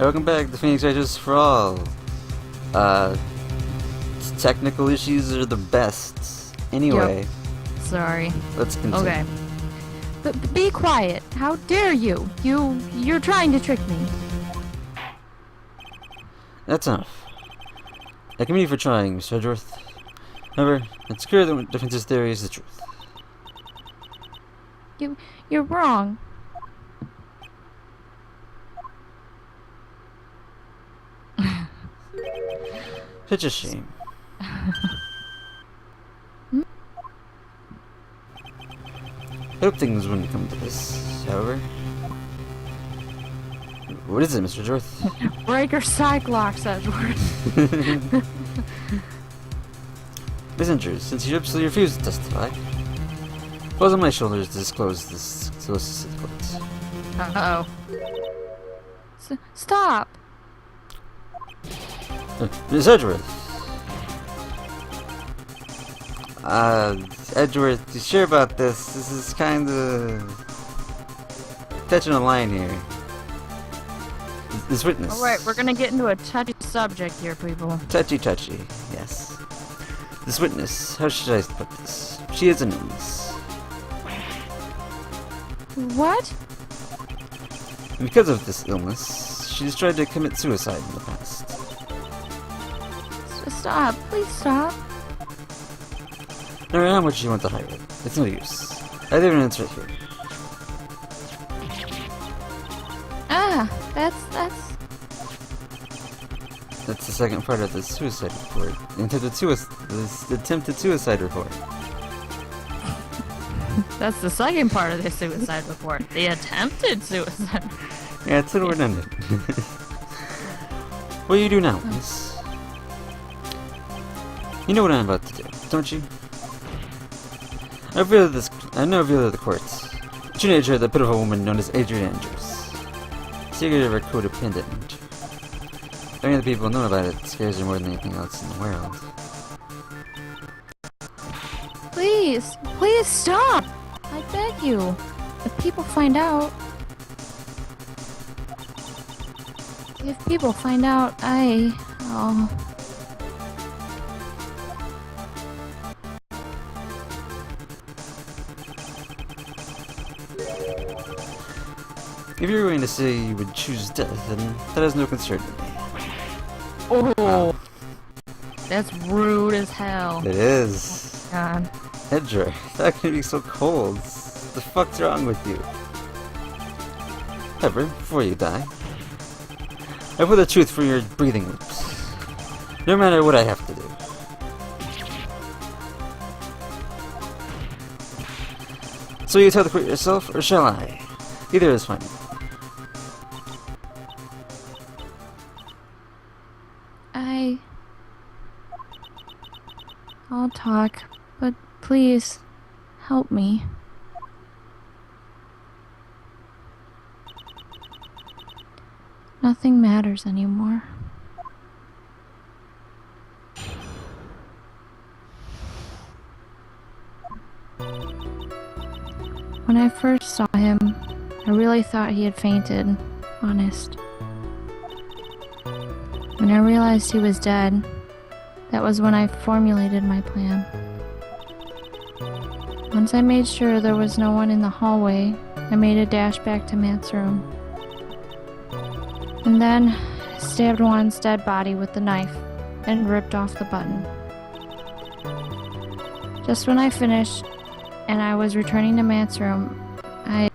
Welcome back to Phoenix Writers for All. Technical issues are the best. Anyway. Yep. Sorry. Let's continue. Okay. But be quiet. How dare you? You're trying to trick me. That's enough. I commend you for trying, Mr. Edgeworth. However, it's clear that Defense's theory is the truth. You're wrong. Such a shame. Hmm? I hope things wouldn't come to this, however. What is it, Mr. Edgeworth? Breaker Cyclops, Edgeworth. Miss Andrews, since you absolutely refuse to testify, it falls on my shoulders to disclose this to the courts. Uh-oh. Stop! Miss Edgeworth! Edgeworth, you sure about this? This is kinda touching a line here. This witness. Alright, we're gonna get into a touchy subject here, people. Touchy, yes. This witness, how should I put this? She has an illness. What? And because of this illness, she's tried to commit suicide in the past. Stop. Please stop. No matter how much you want to hide it, it's no use. I have evidence right here. That's... That's the second part of the suicide report. The attempted suicide report. That's the second part of the suicide report. The attempted suicide. Yeah, it's a little redundant. What do you do now, miss? You know what I'm about to do, don't you? I've revealed the courts. A teenager, the pitiful woman known as Adrian Andrews. Secret of her codependent. Any of the people know about it scares her more than anything else in the world. Please stop! I beg you. If people find out, oh. If you're going to say you would choose death, then that has no concern to me. Oh, that's rude as hell. It is. God. Edgeworth, that can be so cold. What the fuck's wrong with you? However, before you die, I put the truth through your breathing loops. No matter what I have to do. So you tell the court yourself, or shall I? Either is fine. I'll talk, but please, help me. Nothing matters anymore. When I first saw him, I really thought he had fainted, honest. When I realized he was dead, that was when I formulated my plan. Once I made sure there was no one in the hallway, I made a dash back to Matt's room. And then stabbed Juan's dead body with the knife and ripped off the button. Just when I finished and I was returning to Matt's room, I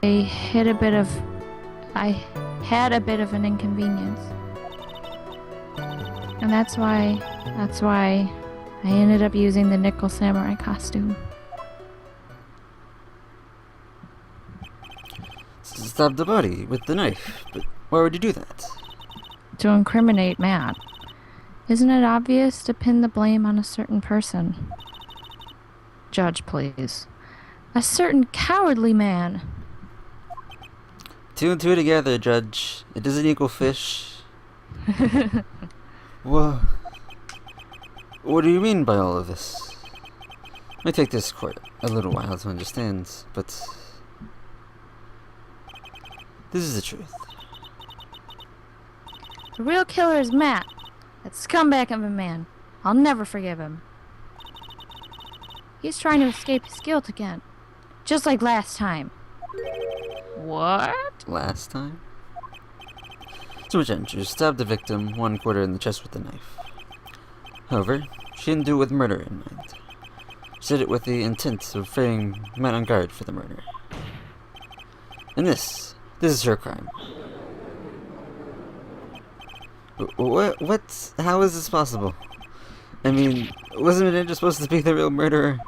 had a bit of an inconvenience. And that's why I ended up using the nickel samurai costume. Stab the body with the knife, but why would you do that? To incriminate Matt. Isn't it obvious to pin the blame on a certain person? Judge, please. A certain cowardly man. Two and two together, Judge. It doesn't equal fish. Whoa. What do you mean by all of this? It may take this court a little while to understand, but this is the truth. The real killer is Matt. That scumbag of a man. I'll never forgive him. He's trying to escape his guilt again. Just like last time. What? Last time? Switch Andrews stabbed the victim 1/4 in the chest with a knife. However, she didn't do it with murder in mind. She did it with the intent of freeing Matt on guard for the murder. And this is her crime. What? How is this possible? I mean, wasn't it just supposed to be the real murderer?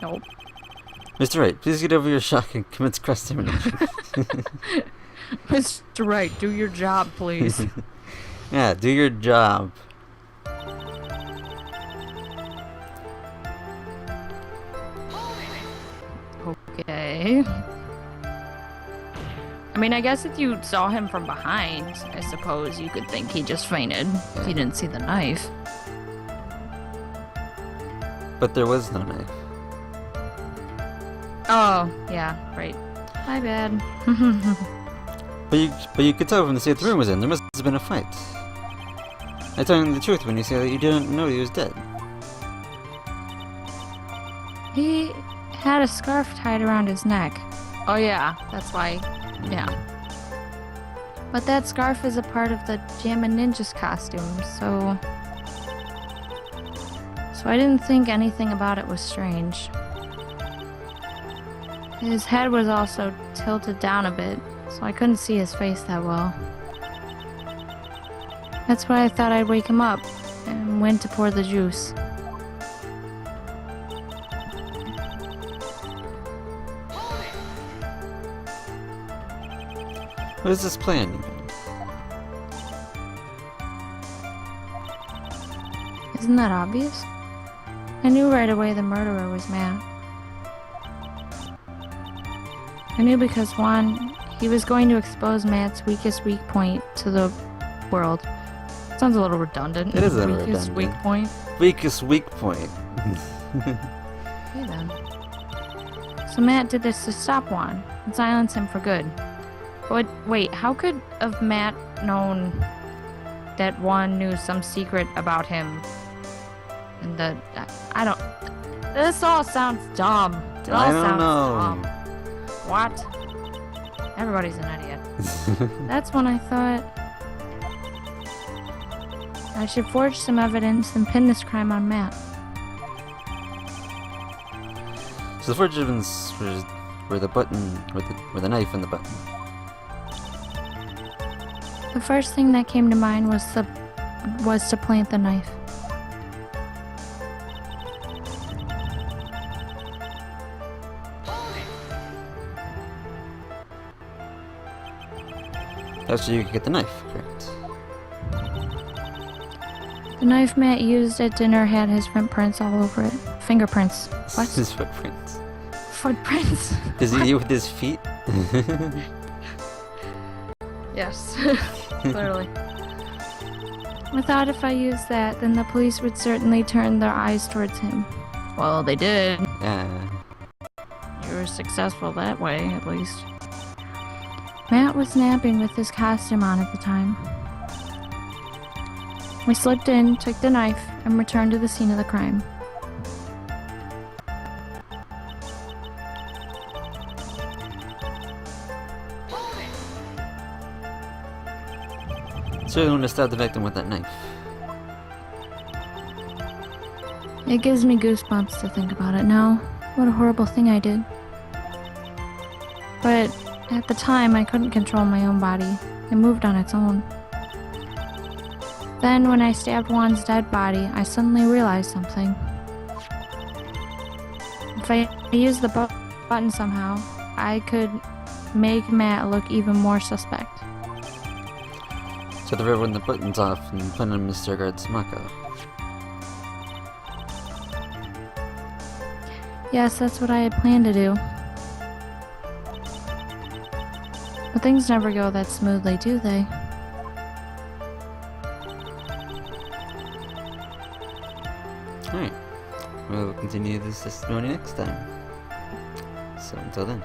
Nope. Mr. Wright, please get over your shock and commit cross-examination. Mr. Wright, do your job, please. Yeah, do your job. Okay. I mean, I guess if you saw him from behind, I suppose you could think he just fainted if you didn't see the knife. But there was no knife. Oh, yeah, right. My bad. But you could tell from the state the room was in. There must have been a fight. I tell you the truth when you say that you didn't know he was dead. He had a scarf tied around his neck. Oh yeah, that's why. Yeah. But that scarf is a part of the Jammin' Ninja's costume, so I didn't think anything about it was strange. His head was also tilted down a bit, so I couldn't see his face that well. That's why I thought I'd wake him up and went to pour the juice. What is this plan even? Isn't that obvious? I knew right away the murderer was Matt. I knew because, one, he was going to expose Matt's weakest weak point to the world. Sounds a little redundant. It is a weakest redundant. Weak point. Weakest weak point. Okay then. So Matt did this to stop Juan and silence him for good. But wait, how could have Matt known that Juan knew some secret about him? And I don't. This all sounds dumb. It all I don't sounds know. dumb. What? Everybody's an idiot. That's when I thought I should forge some evidence and pin this crime on Matt. So the forged evidence were the button, were the knife and the button. The first thing that came to mind was to plant the knife. That's so you could get the knife, correct? The knife Matt used at dinner had his footprints all over it. Fingerprints. What? His footprints. Footprints? Does he eat with his feet? Yes. Clearly. I thought if I used that, then the police would certainly turn their eyes towards him. Well, they did. Yeah. You were successful that way, at least. Matt was napping with his costume on at the time. We slipped in, took the knife, and returned to the scene of the crime. So you want to stab the victim with that knife? It gives me goosebumps to think about it now. What a horrible thing I did. But at the time, I couldn't control my own body. It moved on its own. Then, when I stabbed Juan's dead body, I suddenly realized something. If I used the button somehow, I could make Matt look even more suspect. So they're ripping the buttons off and putting in Mr. Guard's mock-up. Yes, that's what I had planned to do. But things never go that smoothly, do they? Alright. We'll continue this testimony next time. So until then.